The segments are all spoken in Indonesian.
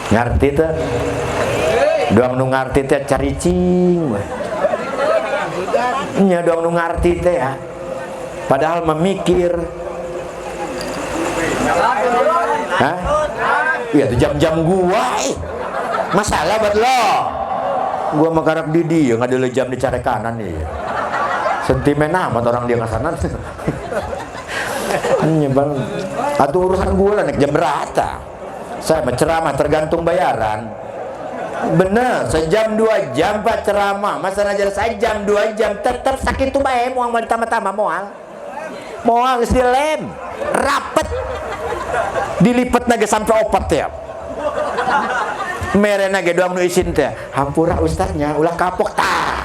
ngarti teh doang nu ngarti teh caricing nya doang nu ngarti teh ya padahal memikir. Hah? Iya tuh jam-jam gua masalah buat lo gua makarak didi yang ada jam di cara kanan nih sentimen amat orang dia ngasana bang atau urusan gua lah naik jam berata saya ceramah tergantung bayaran bener sejam 2 jam pak ceramah masa ngajar saya jam 2 jam tetap sakit tuh bae muang mau ditambah-tambah moal istri lem rapet dilipet naga sampai opat ya mere naga doang nu isin teh hampura ustaznya ulah kapok tah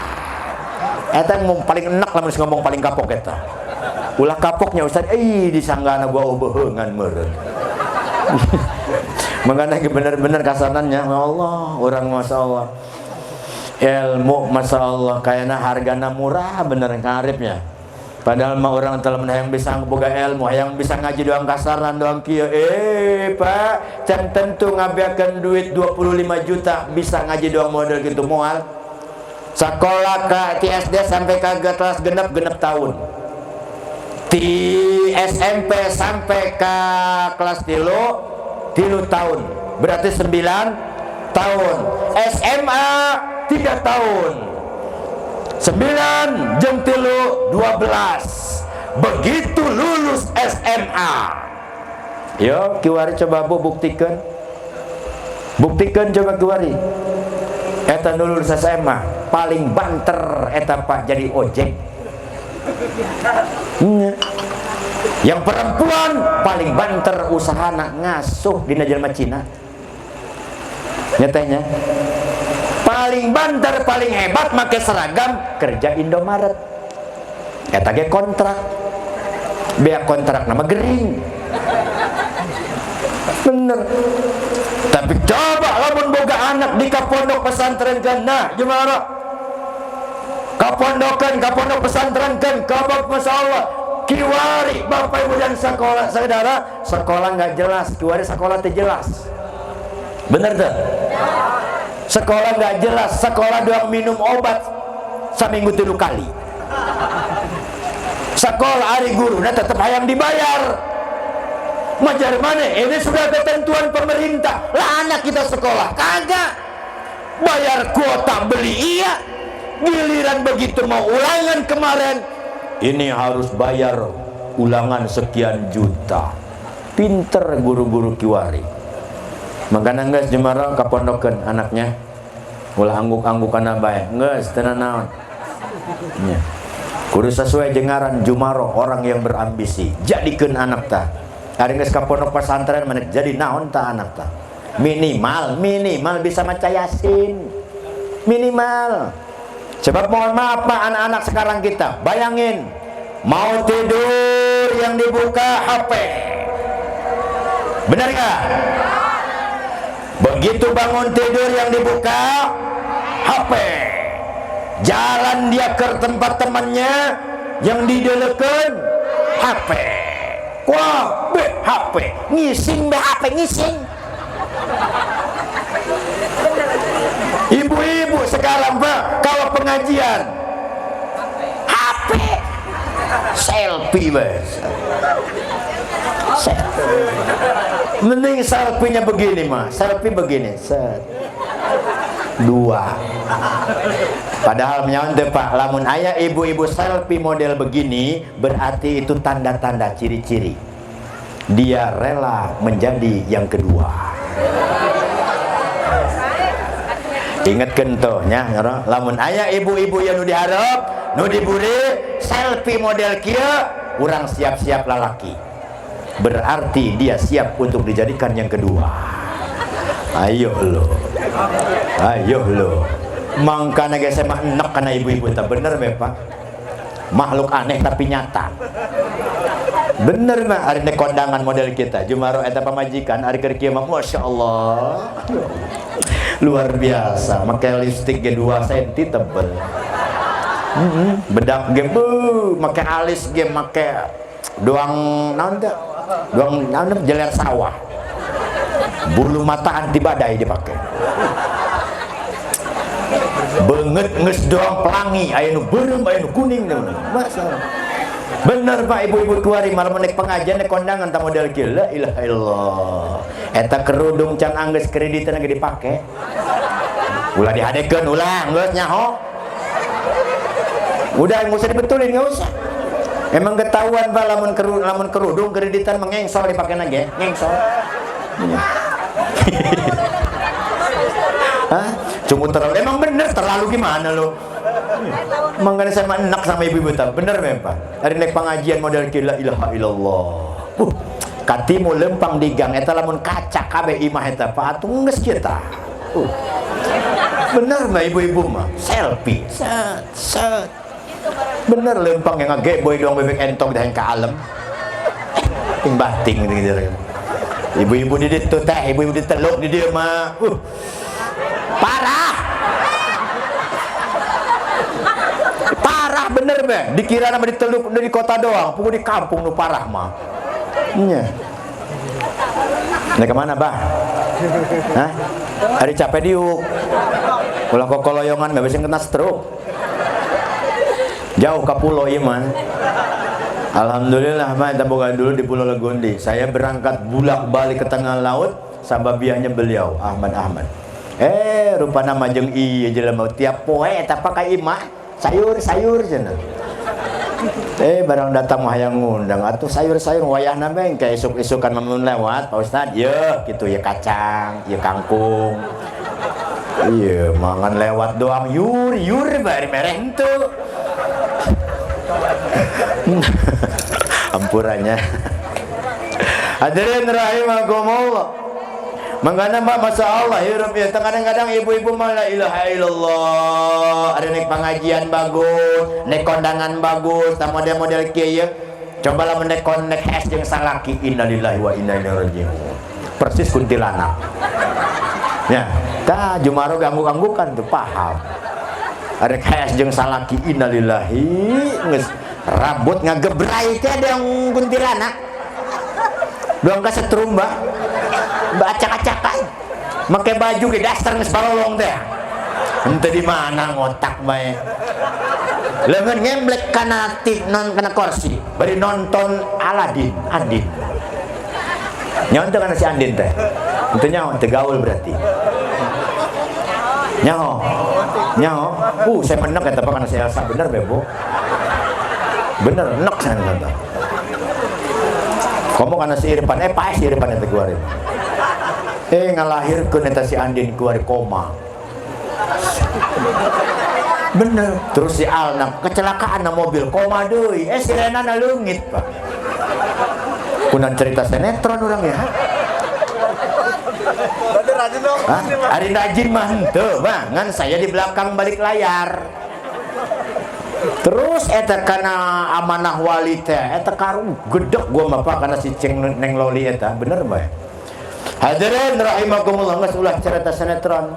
eta mau paling enak lamun ngomong paling kapok eta ulah kapoknya ustaz disanggana gua beungan meureun mangana bener-bener kasanannya Allah orang masya Allah ilmu masya Allah kayaknya hargana murah bener karibnya padahal mah orang telah yang bisa boga ilmu yang bisa ngaji doang kasaran doang kieu pak can tentu ngabiakeun duit 25 juta bisa ngaji doang model gitu moal sekolah ke SD sampai ke kelas genep tahun di SMP sampai ke kelas 3 tahun berarti 9 tahun SMA 3 tahun 9 jeung 3 12 begitu lulus SMA yo kiwari coba bu buktikan coba kiwari eta lulus SMA paling banter eta pak jadi ojek yang perempuan paling banter usahana ngasuh di jelema Cina nyatanya paling banter paling hebat make seragam kerja Indomaret eta ge kontrak bea kontrak nama gering bener tapi coba lamun boga anak di kapondok pesantren kana gimana kapondok pesantren kan kabak masyaallah kiwari bapak ibu dan sekolah saudara sekolah nggak jelas kiwari sekolah teh jelas bener tuh sekolah nggak jelas sekolah doang minum obat seminggu 3 kali sekolah hari guru nah tetap hayang dibayar majar mana ini sudah ketentuan pemerintah lah anak kita sekolah kagak bayar kuota beli iya giliran begitu mau ulangan kemarin ini harus bayar ulangan sekian juta pinter guru-guru kiwari makanya geus jemara kapondokeun anaknya ulah angguk-anggukan bae geus teu naon nya kudu sesuai jengaran Jumaro orang yang berambisi jadikeun anak tah ari geus kapondok pesantren maneh jadi naon tah anak tah minimal bisa maca Yasin minimal sebab mohon maaf Pak anak-anak sekarang kita bayangin mau tidur yang dibuka HP benar nggak? Begitu bangun tidur yang dibuka HP jalan dia ke tempat temannya yang didelekeun HP wah HP ngising HP ngising ibu-ibu sekarang Pak kalau pengajian HP selfie mending selfie-nya begini mah selfie begini set 2 padahal menyontek Pak lamun aya ibu-ibu selfie model begini berarti itu tanda-tanda ciri-ciri dia rela menjadi yang kedua. Ingatkan tuh nya lamun aya ibu-ibu yang nu diharap nu diburi selfie model kieu urang siap-siap lalaki berarti dia siap untuk dijadikan yang kedua. Ayo lo mangkana ge saya mah enak kana ibu-ibu teh bener be Pak makhluk aneh tapi nyata bener mah ari kondangan model kita Jumaro eta pamajikan ari keur kieu mah masyaallah luar biasa make lipstik ge 2 cm tebel bedak ge make alis ge make doang naon teh doang naon jeler sawah bulu mata anti badai dipakai. Banget nges doang pelangi, aya nu beureum aya nu kuning deuna. Masalah. Bener Pak ibu-ibu kuari malam naik pengajian naik kondangan ta model kieu. La ilaha illallah. Eta kerudung can anggeus kreditan ge dipake. Ulah dihadekeun ulah geus nyaho. Udah enggak usah dibetulin, enggak usah. Emang ketahuan Pak lamun kerudung kreditan mengengsol dipake nage, ngengsol. Hah? Cuma terlalu, emang bener terlalu gimana lo? Makanya saya enak sama ibu-ibu tak bener memang. Hari naik pengajian model la ilaha illallah. Katimu lempang di gang eta lamun kaca kabeh imah eta Pak atuh geus kieu tah. Bener mah ibu-ibu mah selfie. Set. Bener lempang yang ngageboy doang bebek entong dah ka alam. Ting bating gitu. Ibu-ibu di ditu teh, ibu-ibu di teluk di dieu mah. Parah bener be, dikira nama di teluk dari kota doang, pokok di kampung nu parah mah. Nya. Nek kemana bah? Hah? Hari capek diuk. Ulah kokoloyongan nggak bisa kena stroke. Jauh ke pulau ieu mah. Alhamdulillah mah kita boga dulu di Pulau Legundi. Saya berangkat bulak-balik ke tengah laut sababiahnya beliau Ahmad. Rupana mah jeung ieu jelema tiap poe eta pakai imah sayur cenah. Barang datang mah hayang ngundang atuh sayur-sayur wayahna beng kayak isuk-isukan mamun lewat Pak Ustad ye kitu ya kacang, ya kangkung. Iya mangan lewat doang yur bari mereh henteu. Ampurannya. Hadirin rahimakumullah. Mangana mah masyaallah hirup ya kadang-kadang ibu-ibu mah la ilaha illallah. Ada naik pengajian bagus, naik kondangan bagus, ta model-model kieu. Coba lah menek es jeung salaki innalillahi wa inna ilaihi raji'un. Persis kuntilanak. Ya, tah Jumaro ganggu-ganggukan tuh paham. Ada es jeung salaki innalillahi geus rambut ngagebrai teh ada yang kuntilanak. Doang ka setrum acak-acakan make baju ge daster geus balolong teh henteu di mana ngotak bae leungeun ngemblek kana kana kursi bari nonton Andin nyaho teh kana si Andin teh henteu nyaho teu gaul berarti nyaho saya menek eta kana si Elsa bener bebo bener enek sana komo kana si Irfan paes si Irfan eta guarin ngalahirkeun eta si Andin keluar koma. Bener. Terus si Alna kecelakaan na mobil koma deui. Sirenana leungit, Pak. Kunaon cerita sinetron urang ya. Rajin dong. Ari rajin mah henteu, Bang. Ngan saya di belakang balik layar. Terus eta kana amanah wali teh, eta karung gedek gua mah Pak kana si Ceng Neng Loli eta. Bener bae. Hadirin rahimakumullah geus ulah cerita sinetron.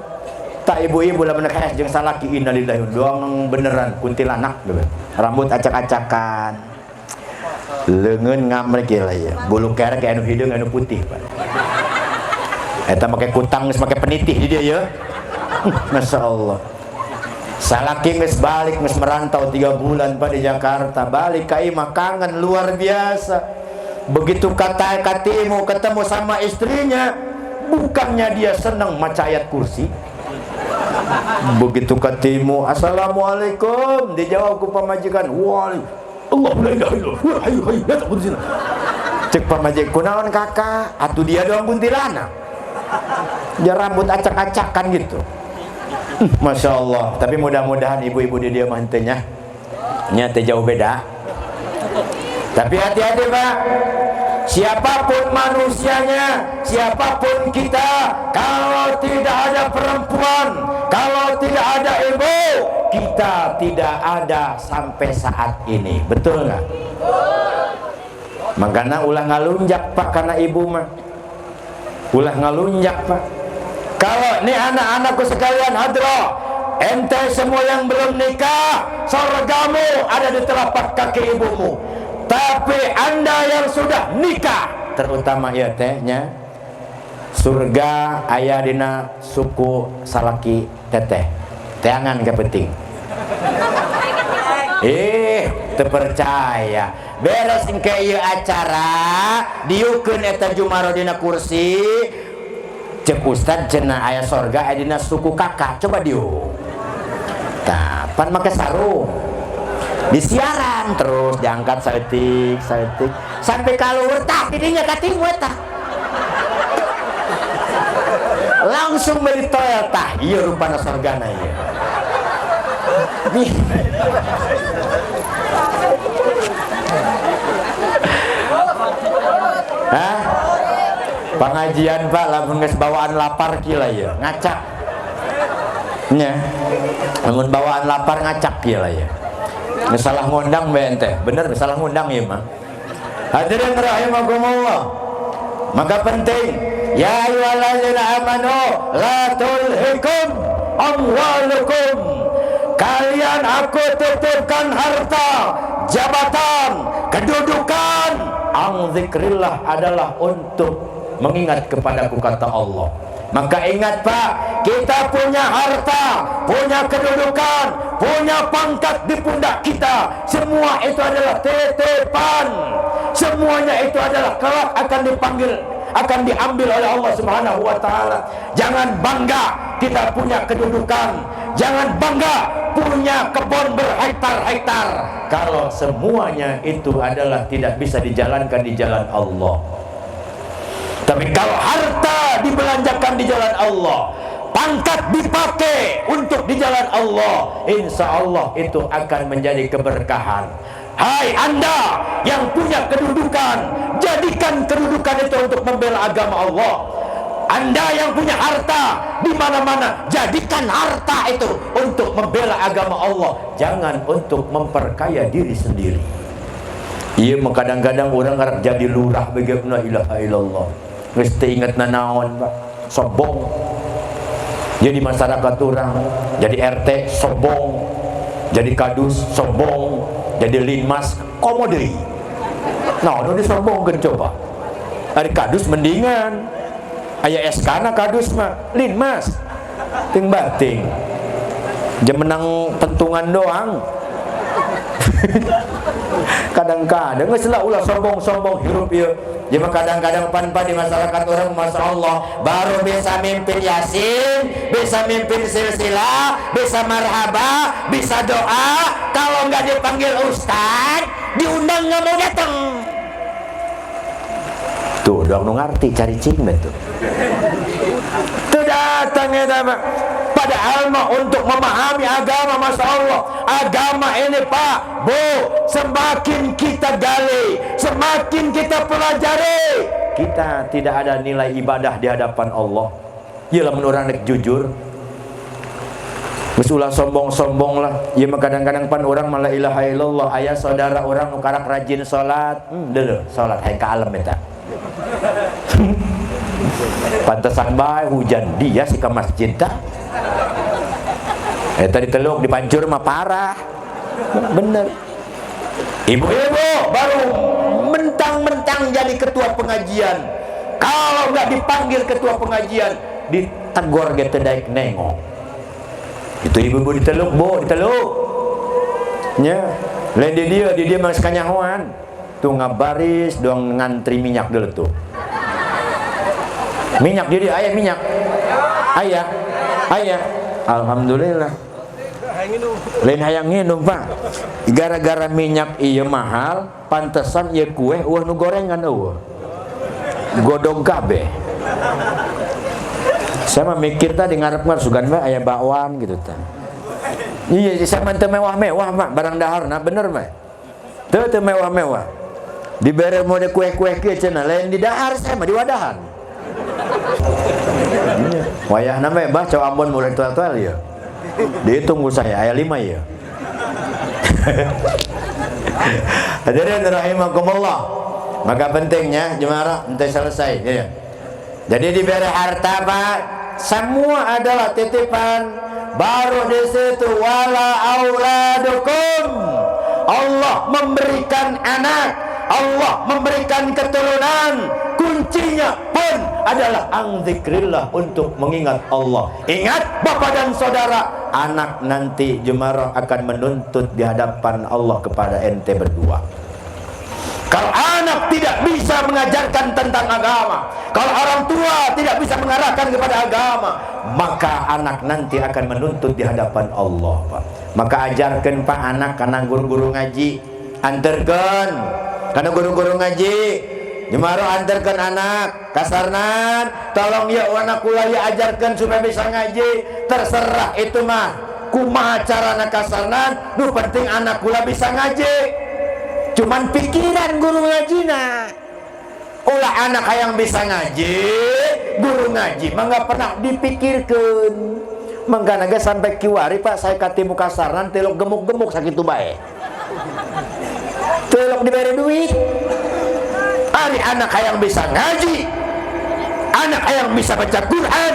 Tak ibu-ibu lamun es jeung salaki innalillahi doang beneran kuntilanak gitu. Rambut acak-acakan. Leungeun ngamrek lah ya. Bulu kerek anu hideung anu putih, Pak. Eta make kutang geus make penitih di dieu ya. Masyaallah. Salaki geus balik geus merantau 3 bulan Pak di Jakarta. Balik ka imah kangen luar biasa. Begitu katimu ketemu sama istrinya, bukannya dia senang maca ayat kursi. Begitu katimu assalamualaikum, dijawab ku pamajikan waalaikumsalam la ilaha illallah hayy ya tak berzina. Cek pamajikan kunaon kakak, atuh dia doang kuntilanak. Dia rambut acak-acakan gitu. Masya Allah. Tapi mudah-mudahan ibu-ibu di dia mah henteu nya. Nya teh jauh beda. Tapi hati-hati Pak, siapapun manusianya, siapapun kita, kalau tidak ada perempuan, kalau tidak ada ibu, kita tidak ada sampai saat ini. Betul nggak? Makanya ulah ngalunjak Pak karena ibu mah. Ulah ngalunjak Pak. Kalau nih anak-anakku sekalian hadroh, ente semua yang belum nikah, surgamu ada di telapak kaki ibumu. Tapi anda yang sudah nikah, terutama ya tehnya, surga aya dina suku salaki teteh teangan ke penting terpercaya beres engke ieu acara diukeun eta Jumaro dina kursi cek ustad cenah aya surga aya dina suku kakak coba diuk tah pan make sarung disiaran terus diangkat saeutik sampai kaluhur tah didinya kating tah langsung beli toel tah ieu rupana surgana ieu hah pengajian Pak lamun geus bawaan lapar kila ya ngacak nya lamun bawaan lapar ngacak kila ya geus salah ngundang bae ente bener salah ngundang ieu mah hadirin rahimakumullah maka penting ya ayyuhallazina amanu la tulhikum amwalukum kalian aku titipkan harta jabatan kedudukan ang zikrillah adalah untuk mengingat kepadaku kata Allah maka ingat Pak kita punya harta punya kedudukan punya pangkat di pundak kita semua itu adalah titipan semuanya itu adalah kelak akan dipanggil akan diambil oleh Allah Subhanahu wa taala jangan bangga kita punya kedudukan jangan bangga punya kebun berhektar-hektar kalau semuanya itu adalah tidak bisa dijalankan di jalan Allah. Tapi kalau harta dibelanjakan di jalan Allah, pangkat dipakai untuk di jalan Allah, insya Allah itu akan menjadi keberkahan. Hai Anda yang punya kedudukan, jadikan kedudukan itu untuk membela agama Allah. Anda yang punya harta di mana-mana, jadikan harta itu untuk membela agama Allah, jangan untuk memperkaya diri sendiri. Iya, kadang-kadang orang harap jadi lurah bagaimana ilaha illallah. Mesti ingat nanaon, Pak, sombong. Jadi masyarakat orang, jadi RT sombong, jadi kadus sombong, jadi linmas komoderi. Nah, udah disombongkan coba. Dari kadus mendingan. Aya SK na kadus mah linmas ting bating jemenang tentungan doang kadang-kadang geus lah ulah sombong-sombong hirup ieu jadi kadang-kadang pan-pan di masyarakat orang Masya Allah baru bisa mimpin yasin bisa mimpin silsilah bisa marhaba bisa doa kalau nggak dipanggil ustad diundang nggak mau datang tuh dong nu ngarti cari cing betul itu datangnya nama padahal mah untuk memahami agama Masya Allah agama ini Pak Bu semakin kita gali semakin kita pelajari kita tidak ada nilai ibadah di hadapan Allah yalah menurut anak jujur ulah sombong-sombong lah ya kadang-kadang pan orang malah ilaha illallah ayah saudara orang nukarak rajin sholat dulu sholat hai ka alam eta pantesan bae hujan dia sih ke masjid dah tadi teluk dipancur mah parah bener ibu-ibu baru mentang-mentang jadi ketua pengajian kalau nggak dipanggil ketua pengajian ditegur gitu daik nengok itu ibu-ibu di teluk bu di teluk nya lain di dia mas kanyahoan tuh ngabaris dong ngantri minyak dulu tuh minyak jadi ayah minyak ayah alhamdulillah lain hayang nginum Pak gara-gara minyak iya mahal pantesan iya kue nu gorengan godong gabe saya mah mikir tadi ngarep-ngarep sugan Mbak ayah bakwan gitu ta iya saya mah teu mewah-mewah Pak barang dahar nah bener Mbak teu mewah-mewah dibere mode kue-kue kieu cenah lain di dahar saya mah di wadahan wayah nama bah cow Ambon mulai tual-tual ya dihitung saya ayat 5 ya hadirin rahimakumullah maka pentingnya jemaah nanti selesai ya. Jadi diberi harta Pak semua adalah titipan baru di situ wala auladukum Allah memberikan anak Allah memberikan keturunan kuncinya pun adalah angzikrillah, untuk mengingat Allah. Ingat bapak dan saudara, anak nanti Jumaroh akan menuntut di hadapan Allah kepada ente berdua. Kalau anak tidak bisa mengajarkan tentang agama, kalau orang tua tidak bisa mengarahkan kepada agama, maka anak nanti akan menuntut di hadapan Allah, Pak. Maka ajarkan Pak anak, karena guru-guru ngaji, antarkan karena guru-guru ngaji Jumaroh, antarkan anak kasarnan, tolong ya anak kula ya ajarkan supaya bisa ngaji. Terserah itu mah kumaha carana kasarnan, nu penting anak kula bisa ngaji. Cuman pikiran guru ngajina, ulah anak yang bisa ngaji, guru ngaji mah nggak pernah dipikirkan. Mangga naga sampai kiwari Pak, saya katimu kasarnan telok gemuk-gemuk sakitu bae, telok diberi duit. Ari anak yang bisa ngaji, anak yang bisa baca Quran,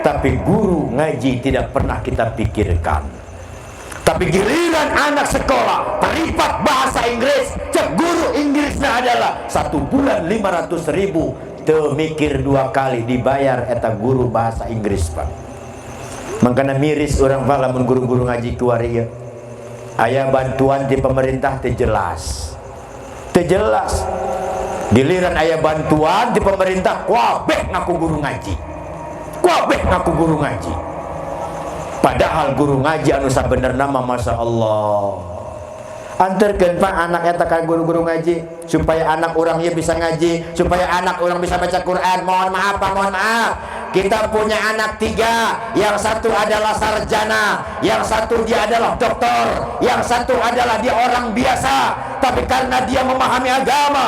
tapi guru ngaji tidak pernah kita pikirkan. Tapi giliran anak sekolah privat bahasa Inggris, cek guru Inggrisnya adalah 1 bulan 500.000, teu mikir 2 kali dibayar eta guru bahasa Inggris, Pak. Makanya miris orang Pak lamun guru-guru ngaji kuari ya. Aya bantuan di pemerintah teu jelas. Teu jelas. Giliran aya bantuan di pemerintah, kabeh ngaku guru ngaji. Kabeh ngaku guru ngaji. Padahal guru ngaji anu sabenerna mah masya Allah. Antarkan Pak anak eta ka guru-guru ngaji, supaya anak orang ya bisa ngaji, supaya anak orang bisa baca Quran. Mohon maaf Pak, mohon maaf. Kita punya anak 3, yang satu adalah sarjana, yang satu dia adalah doktor, yang satu adalah dia orang biasa. Tapi karena dia memahami agama,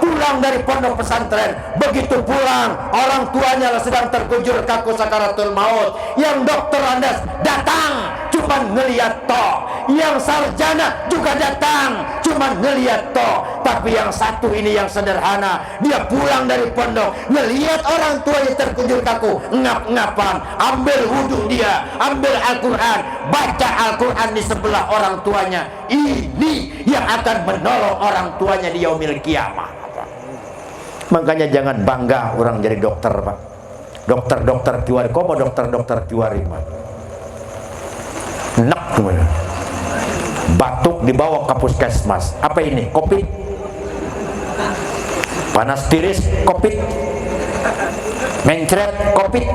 pulang dari pondok pesantren, begitu pulang orang tuanya sedang terkujur kaku sakaratul maut. Yang dokter Andes datang cuman ngeliat toh, yang sarjana juga datang cuman ngeliat toh. Tapi yang satu ini yang sederhana, dia pulang dari pondok ngeliat orang tuanya terkujur kaku, ngap-ngapan, ambil wudhu dia, ambil Al-Quran, baca Al-Quran di sebelah orang tuanya. Ini yang akan menolong orang tuanya di yaumil kiamah. Makanya jangan bangga orang jadi dokter, Pak. Dokter-dokter kiwari, kok mau dokter-dokter kiwari, Pak? Enak gimana? Batuk dibawa ke puskesmas. Apa ini? Covid? Panas tiris? Covid? Mencret? Covid?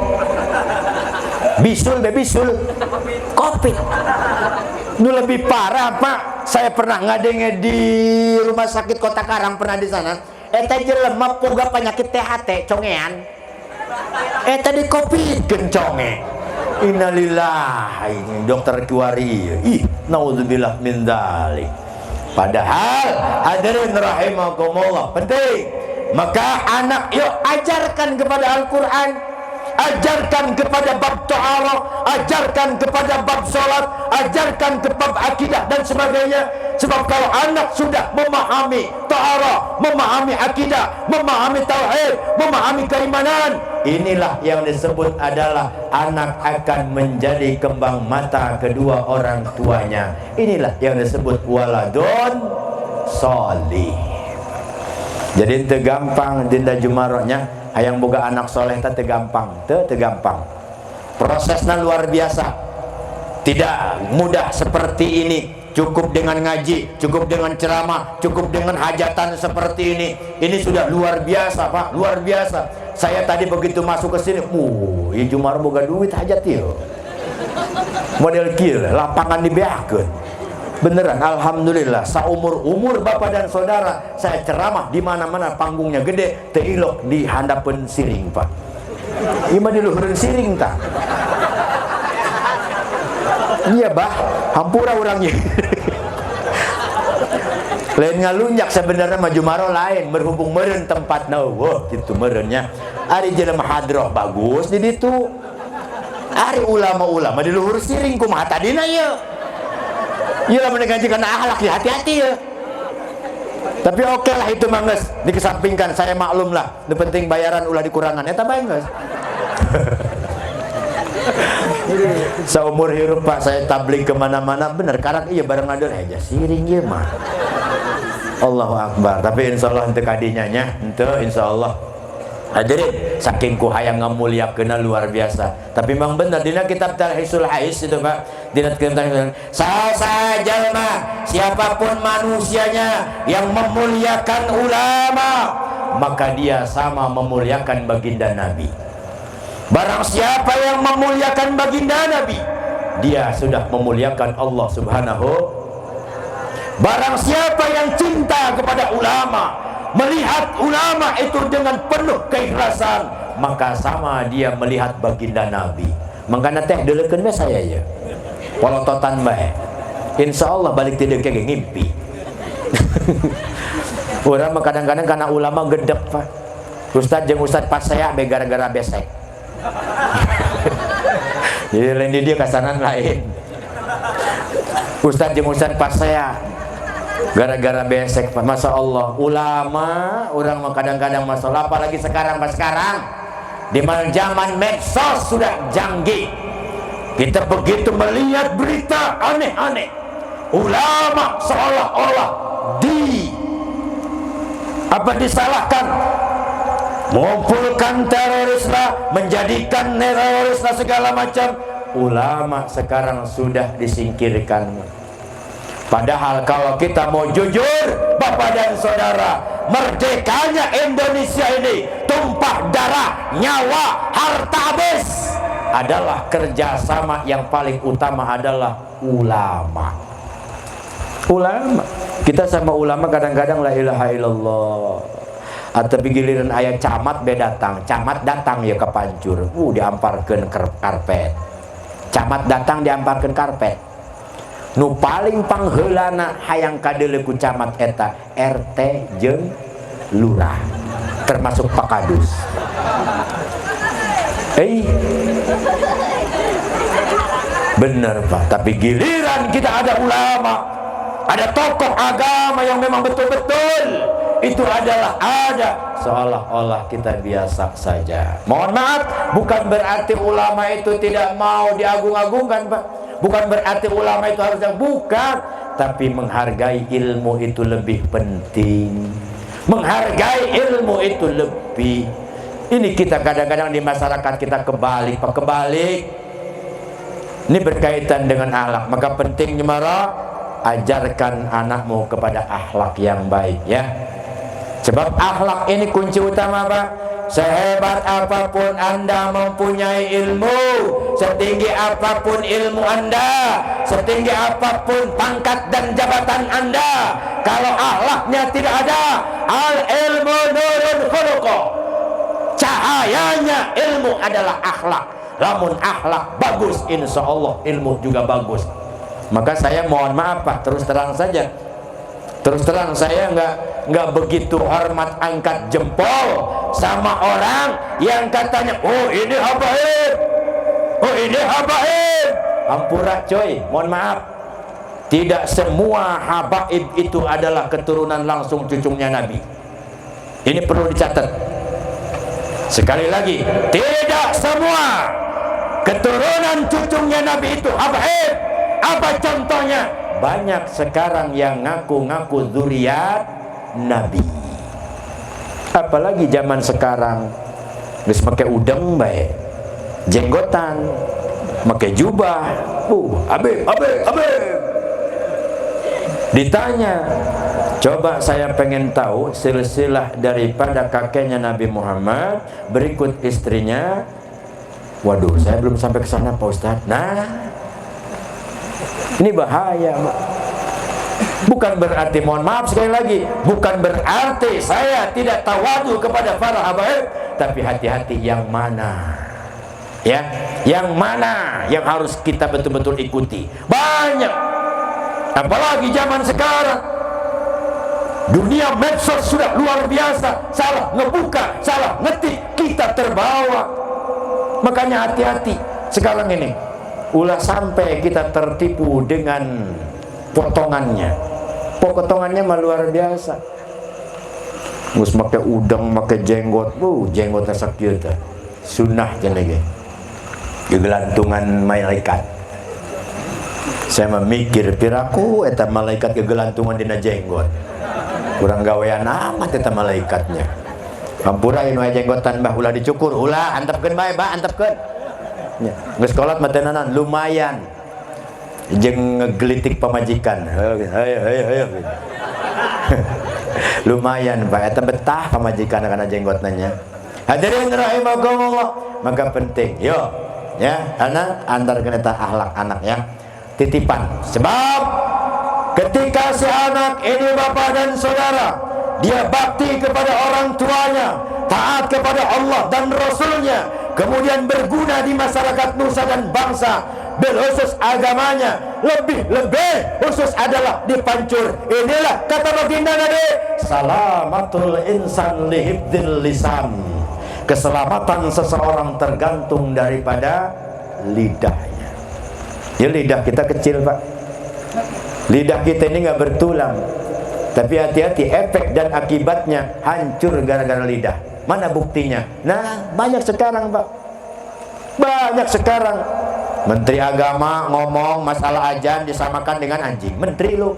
Bisul? Bisul? Covid? Ini lebih parah, Pak. Saya pernah ngadenge di rumah sakit Kota Karang, pernah di sana. Eta jelema boga penyakit THT congean. Eta di Covid genconge. Innalillahi, ini dokter kiwari. Ih, naudzubillah min dzalik. Padahal hadirin rahimakumullah, penting. Maka anak yuk ajarkan kepada Al-Qur'an, ajarkan kepada bab ta'aruf, ajarkan kepada bab salat, ajarkan ke bab akidah dan sebagainya. Sebab kalau anak sudah memahami ta'aruf, memahami akidah, memahami tauhid, memahami keimanan, inilah yang disebut adalah anak akan menjadi kembang mata kedua orang tuanya. Inilah yang disebut waladun sholih. Jadi itu gampang dinda Jumarohnya hayang boga anak soleh teh gampang, teu gampang. Prosesnya luar biasa. Tidak mudah seperti ini. Cukup dengan ngaji, cukup dengan ceramah, cukup dengan hajatan seperti ini. Ini sudah luar biasa, Pak, luar biasa. Saya tadi begitu masuk ke sini, ya Jumaroh boga duit hajat ya. Model kieu, lapangan dibeakeun. Beneran, alhamdulillah. Saumur-umur bapak dan saudara, saya ceramah di mana-mana panggungnya gede, teu ilok di handapeun siring, Pak. Ieu mah di luhureun siring tah. Iya bah, hampura orangnya. Lain ngalunjak sebenarnya mah Jumaroh lain, berhubung meureun tempatna, wah gitu meureunnya. Ari jelema hadroh bagus di ditu. Ari ulama-ulama di luhur siring kumaha tadina ieu. Ieu lamun ngajikan akhlak ya hati-hati ya. Tapi oke lah itu mah geus dikesampingkan, saya maklum lah. Nu penting bayaran ulah dikurangan eta bae geus. Seumur hidup Pak saya tabligh kemana-mana bener karang iya bareng ngadon aja siring ieu mah. Allahu Akbar. Tapi insyaallah henteu kadinya nya henteu insyaallah. Hadirin, saking ku hayang ngamuliakeun luar biasa. Tapi memang benar dina kitab Talhisul Hais itu Pak. Dina kitab saja mah siapapun manusianya yang memuliakan ulama, maka dia sama memuliakan baginda Nabi. Barang siapa yang memuliakan baginda Nabi, dia sudah memuliakan Allah Subhanahu. Barang siapa yang cinta kepada ulama, melihat ulama itu dengan penuh keikhlasan, maka sama dia melihat baginda Nabi. Makanya teh deulekeun we saya ya. Polototan bae. Insyaallah balik ti deuk ge ngimpi. Urang mah kadang-kadang karena ulama gedek Pak. Ustaz jeung ustaz pas saya be gara-gara besek. Jadi lain di dia kasanan lain. Ustaz jeung ustaz pas saya gara-gara besek. Masya Allah, ulama orang kadang-kadang masalah, apalagi sekarang di mana zaman medsos sudah canggih, kita begitu melihat berita aneh-aneh, ulama seolah-olah disalahkan, mengumpulkan teroris lah, menjadikan teroris lah, segala macam. Ulama sekarang sudah disingkirkan. Padahal kalau kita mau jujur, Bapak dan Saudara, merdekanya Indonesia ini, tumpah darah, nyawa, harta habis, adalah kerjasama yang paling utama adalah ulama. Ulama, kita sama ulama kadang-kadang la ilaha illallah. Atau giliran ayat camat camat datang ya ke pancur, diamparkeun karpet. Camat datang diamparkeun karpet. Nu paling pangheulana hayang kadeuleu ku camat eta RT jeung lurah, termasuk Pak Kadus. Bener Pak, tapi giliran kita ada ulama, ada tokoh agama yang memang betul-betul itu adalah ada, seolah-olah kita biasa saja. Mohon maaf, bukan berarti ulama itu tidak mau diagung-agungkan Pak. Bukan berarti ulama itu harusnya, bukan. Tapi menghargai ilmu itu lebih penting. Menghargai ilmu itu lebih. Ini kita kadang-kadang di masyarakat kita kebalik Pak, kebalik. Ini berkaitan dengan akhlak. Maka pentingnya marah, ajarkan anakmu kepada akhlak yang baik ya. Sebab akhlak ini kunci utama Pak. Sehebat apapun Anda mempunyai ilmu, setinggi apapun ilmu Anda, setinggi apapun pangkat dan jabatan Anda, kalau akhlaknya tidak ada, al ilmu nurun khuluqo, cahayanya ilmu adalah akhlak. Lamun akhlak bagus, insya Allah ilmu juga bagus. Maka saya mohon maaf Pak, terus terang saja, terus terang saya nggak begitu hormat angkat jempol sama orang yang katanya, oh ini habaib, oh ini habaib. Ampura coy, mohon maaf, tidak semua habaib itu adalah keturunan langsung cucunya Nabi. Ini perlu dicatat. Sekali lagi, tidak semua keturunan cucunya Nabi itu habaib. Apa contohnya? Banyak sekarang yang ngaku-ngaku zuriat Nabi. Apalagi zaman sekarang geus make udeng bae, jenggotan, make jubah, habib. Ditanya, coba saya pengen tahu silsilah daripada kakeknya Nabi Muhammad, berikut istrinya. Waduh, saya belum sampai ke sana Pak Ustadz. Nah, ini bahaya. Bukan berarti, mohon maaf sekali lagi, bukan berarti saya tidak tawadu kepada para habaib, tapi hati-hati yang mana ya, yang mana yang harus kita betul-betul ikuti. Banyak, apalagi zaman sekarang, dunia medsos sudah luar biasa, salah ngebuka, salah ngetik, kita terbawa. Makanya hati-hati sekarang ini, ulah sampai kita tertipu dengan potongannya. Potongannya mah luar biasa. Gus make udang, make jenggot, jenggotnya sakit teh. Sunnah cenah ge. Gegelantungan malaikat. Saya memikir piraku eta malaikat gegelantungan dina jenggot. Kurang gawean amat eta malaikatnya. Hampura inu jenggotan bah ulah dicukur, ulah antepkeun bae bah antepkeun. Nya, geus kolot mah teu naon, lumayan. Jeung ngegelitik pamajikan. Heuh. Lumayan bah eta betah pamajikan kana jenggotna nya. Hadirin rahimakumullah, maka penting. Yo, ya, anak antarkeun eta akhlak anak ya. Titipan. Sebab ketika si anak ini bapak dan saudara, dia bakti kepada orang tuanya, taat kepada Allah dan Rasulnya, kemudian berguna di masyarakat nusa dan bangsa, berkhusus agamanya, lebih khusus adalah dipancur. Inilah kata baginda Nabi, salamatul insan lihibdil lisan. Keselamatan seseorang tergantung daripada lidahnya. Ya, lidah kita kecil pak, lidah kita ini nggak bertulang, tapi hati-hati efek dan akibatnya hancur gara-gara lidah. Mana buktinya? Nah, banyak sekarang pak, banyak sekarang. Menteri Agama ngomong masalah azan disamakan dengan anjing. Menteri lu.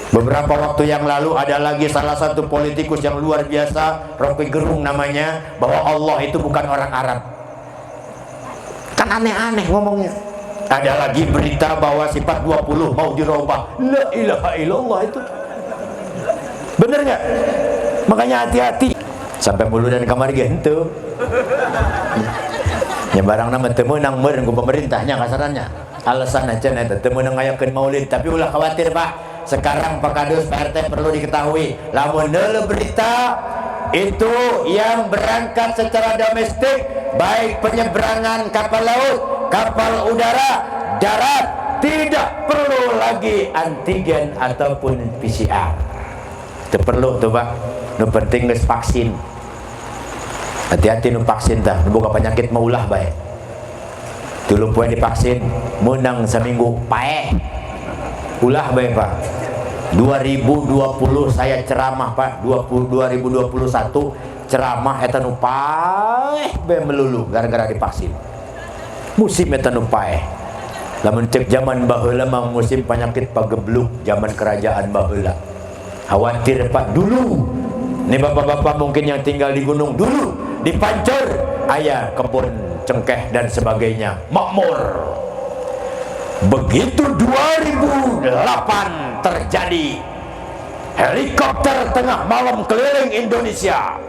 Beberapa waktu yang lalu ada lagi salah satu politikus yang luar biasa, Rocky Gerung namanya, bahwa Allah itu bukan orang Arab. Kan aneh-aneh ngomongnya. Ada lagi berita bahwa sifat 20 mau dirubah. La ilaha illallah itu. Bener nggak? Makanya hati-hati. Sampai mulu dan kamar gitu. Ya barang nama temenang meureun ku pemerintahnya kasarannya. Alasan aja eta teu meunang ngayakeun maulid, tapi ulah khawatir Pak. Sekarang Pak Kadus, Pak RT perlu diketahui, lamun deuleu berita itu yang berangkat secara domestik, baik penyeberangan kapal laut, kapal udara, darat, tidak perlu lagi antigen ataupun PCR. Itu perlu tuh Pak. Nu penting geus vaksin. Hati-hati nu vaksin tah, nu boga penyakit mah ulah bae. Dulu poe divaksin, menang seminggu paeh. Ulah bae Pak. 2020 saya ceramah Pak, 2021 ceramah eta nu paeh bae melulu gara-gara divaksin. Musim eta nu paeh. Lamun cek zaman baheula mah musim penyakit pagebluk, zaman kerajaan baheula. Khawatir Pak dulu. Nih bapak-bapak mungkin yang tinggal di gunung dulu dipancur aya kebun cengkeh dan sebagainya, makmur. Begitu 2008 terjadi helikopter tengah malam keliling Indonesia,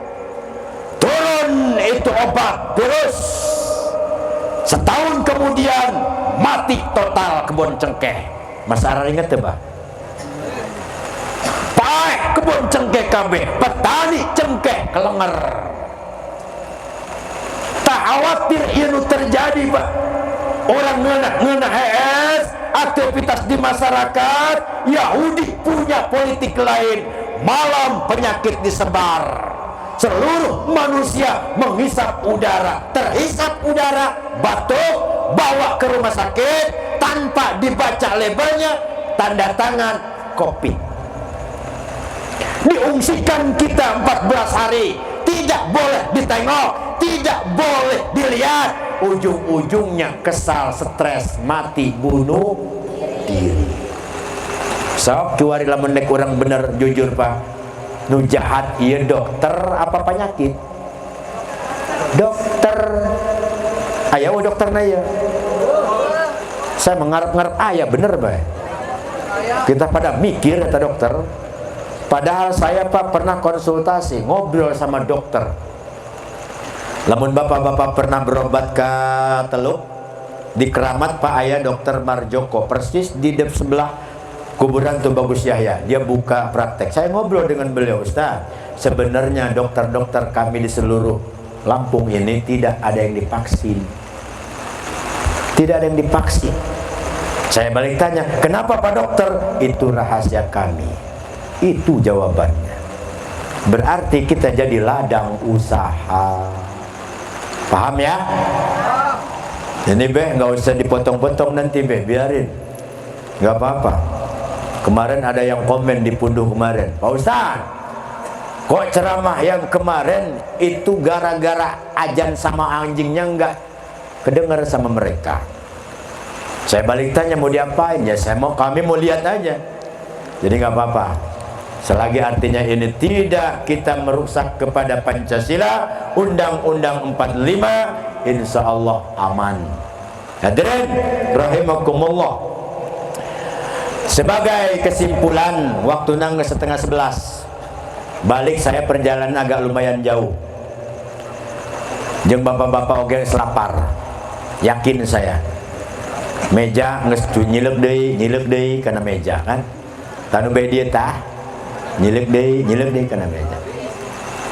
turun itu obat virus. Setahun kemudian mati total kebun cengkeh. Mas Arar inget tuh Pak? Paeh kebun cengkeh kabeh, petani cengkeh kelenger. Tak khawatir ini terjadi Pak. Orang ngeunah hees aktivitas di masyarakat. Yahudi punya politik lain. Malam penyakit disebar, seluruh manusia menghisap udara, terhisap udara, batuk, bawa ke rumah sakit tanpa dibaca labelnya, tanda tangan COVID. Diungsikan kita 14 hari, tidak boleh ditengok, tidak boleh dilihat. Ujung-ujungnya kesal, stres, mati, bunuh diri. Sok cuari lamun nek urang bener jujur Pak, nu jahat ieu dokter apa penyakit? Dokter. Aya we dokterna ieu. Saya mengarep-ngarep aya bener bae. Kita pada mikir eta dokter. Padahal saya Pak pernah konsultasi, ngobrol sama dokter. Lamun bapak-bapak pernah berobat ke Teluk, di Keramat Pak aya dokter Marjoko, persis di sebelah kuburan Tuh Bagus Yahya. Dia buka praktek. Saya ngobrol dengan beliau, Ustaz, sebenarnya dokter-dokter kami di seluruh Lampung ini tidak ada yang divaksin. Tidak ada yang divaksin. Saya balik tanya, kenapa Pak Dokter? Itu rahasia kami. Itu jawabannya. Berarti kita jadi ladang usaha. Paham ya? Ini Be, nggak usah dipotong-potong nanti Be, biarin. Nggak apa-apa. Kemarin ada yang komen di Punduh kemarin, Pak Ustaz, kok ceramah yang kemarin itu gara-gara ajan sama anjingnya nggak kedengar sama mereka. Saya balik tanya mau diapain ya, kami mau lihat aja. Jadi nggak apa-apa. Selagi artinya ini tidak kita merusak kepada Pancasila, Undang-Undang 45, insya Allah aman. Hadirin rahimakumullah. Sebagai kesimpulan, waktu nang 10:30. Balik saya perjalanan agak lumayan jauh. Jeung bapak-bapak oge selapar. Yakin saya. Meja geus nyilep deui kana meja kan. Tanu bae dieu tah. Nyilep deui kana meja.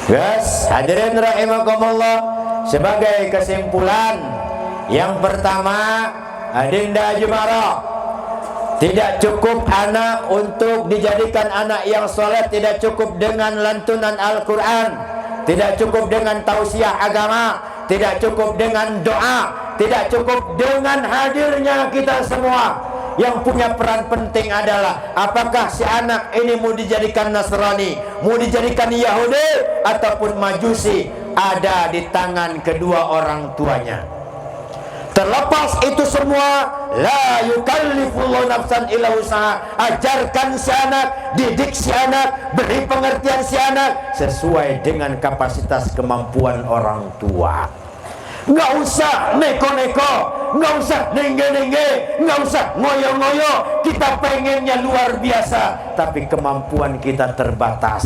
Guys, hadirin rahimakumullah, sebagai kesimpulan yang pertama, Adinda Jumaroh, tidak cukup anak untuk dijadikan anak yang soleh, tidak cukup dengan lantunan Al-Quran, tidak cukup dengan tausiah agama, tidak cukup dengan doa, tidak cukup dengan hadirnya kita semua. Yang punya peran penting adalah apakah si anak ini mau dijadikan Nasrani, mau dijadikan Yahudi ataupun Majusi, ada di tangan kedua orang tuanya. Terlepas itu semua, la yukallifullahu nafsan illa wus'aha. Ajarkan si anak, didik si anak, beri pengertian si anak sesuai dengan kapasitas kemampuan orang tua. Nggak usah neko-neko, nggak usah nengge-nengge, nggak usah ngoyo-ngoyo. Kita pengennya luar biasa, tapi kemampuan kita terbatas.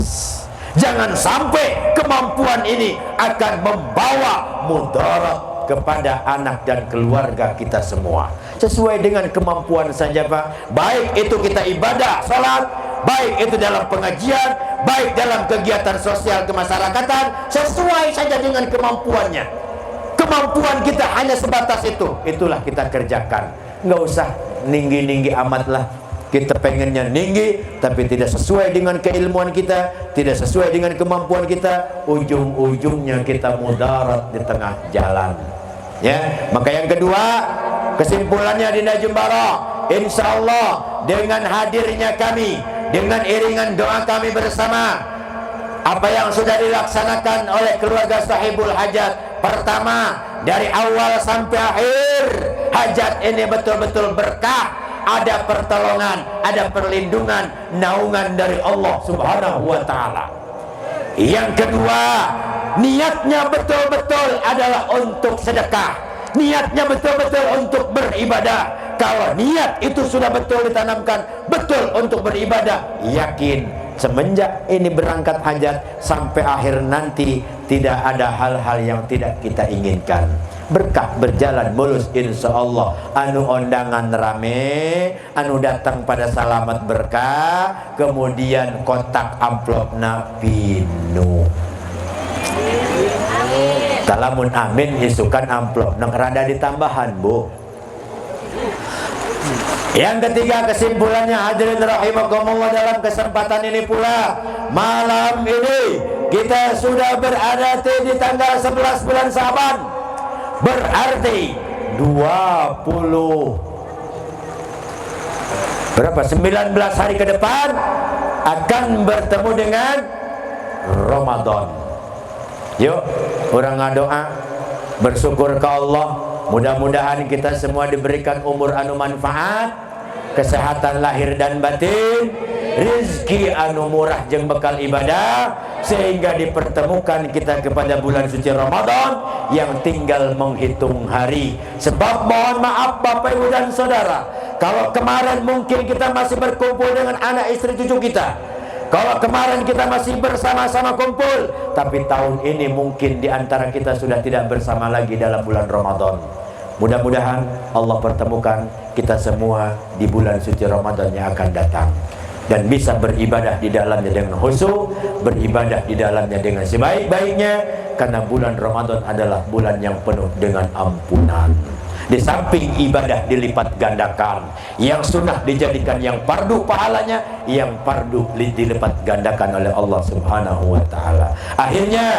Jangan sampai kemampuan ini akan membawa mudarat kepada anak dan keluarga kita semua. Sesuai dengan kemampuan saja Pak. Baik itu kita ibadah, salat, baik itu dalam pengajian, baik dalam kegiatan sosial kemasyarakatan, sesuai saja dengan kemampuannya. Kemampuan kita hanya sebatas itu, itulah kita kerjakan. Nggak usah ninggi-ninggi amat lah. Kita pengennya tinggi, tapi tidak sesuai dengan keilmuan kita, tidak sesuai dengan kemampuan kita. Ujung-ujungnya kita mudarat di tengah jalan. Ya, maka yang kedua, kesimpulannya di Jumaroh, insya Allah dengan hadirnya kami, dengan iringan doa kami bersama, apa yang sudah dilaksanakan oleh keluarga Sahibul Hajat. Pertama, dari awal sampai akhir, hajat ini betul-betul berkah. Ada pertolongan, ada perlindungan, naungan dari Allah Subhanahu wa Ta'ala. Yang kedua, niatnya betul-betul adalah untuk sedekah, niatnya betul-betul untuk beribadah. Kalau niat itu sudah betul ditanamkan, betul untuk beribadah, yakin semenjak ini berangkat hajat sampai akhir nanti tidak ada hal-hal yang tidak kita inginkan. Berkah berjalan mulus insya Allah. Anu undangan rame, anu datang pada salamat berkah, kemudian kotak amplopna pinu. Kalamun amin isukan amplop nang rada ditambahan Bu. Yang ketiga, kesimpulannya hadirin rahimakumullah, dalam kesempatan ini pula, malam ini kita sudah berada di tanggal 11 bulan Syaban. Berarti 19 hari ke depan akan bertemu dengan Ramadan. Yuk, orang ngadoa, bersyukur ke Allah. Mudah-mudahan kita semua diberikan umur anu manfaat, kesehatan lahir dan batin, rizki anu murah jeung bekal ibadah, sehingga dipertemukan kita kepada bulan suci Ramadan yang tinggal menghitung hari. Sebab mohon maaf Bapak Ibu dan Saudara, kalau kemarin mungkin kita masih berkumpul dengan anak istri cucu kita, kalau kemarin kita masih bersama-sama kumpul, tapi tahun ini mungkin diantara kita sudah tidak bersama lagi dalam bulan Ramadan. Mudah-mudahan Allah pertemukan kita semua di bulan suci Ramadan yang akan datang, dan bisa beribadah di dalamnya dengan khusyuk, beribadah di dalamnya dengan sebaik-baiknya, karena bulan Ramadan adalah bulan yang penuh dengan ampunan. Di samping ibadah dilipat gandakan, yang sunnah dijadikan yang fardu pahalanya, yang fardu dilipat gandakan oleh Allah Subhanahu wa Ta'ala. Akhirnya,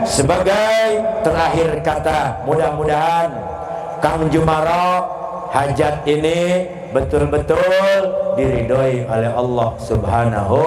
sebagai terakhir kata, mudah-mudahan Kang Jumaroh hajat ini betul-betul diridhoi oleh Allah Subhanahu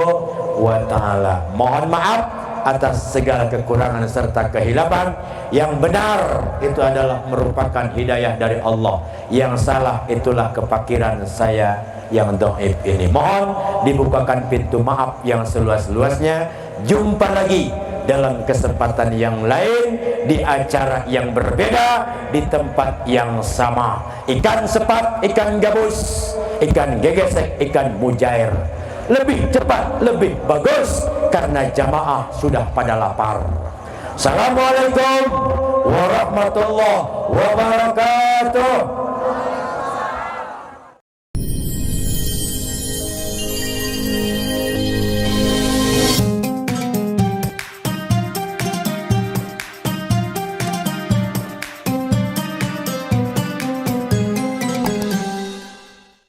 wa Ta'ala. Mohon maaf atas segala kekurangan serta kehilapan. Yang benar itu adalah merupakan hidayah dari Allah, yang salah itulah kefakiran saya yang dhaif ini. Mohon dibukakan pintu maaf yang seluas-luasnya. Jumpa lagi dalam kesempatan yang lain, di acara yang berbeda, di tempat yang sama. Ikan sepat, ikan gabus, ikan gegesek, ikan mujair, lebih cepat, lebih bagus, karena jamaah sudah pada lapar. Assalamualaikum warahmatullahi wabarakatuh.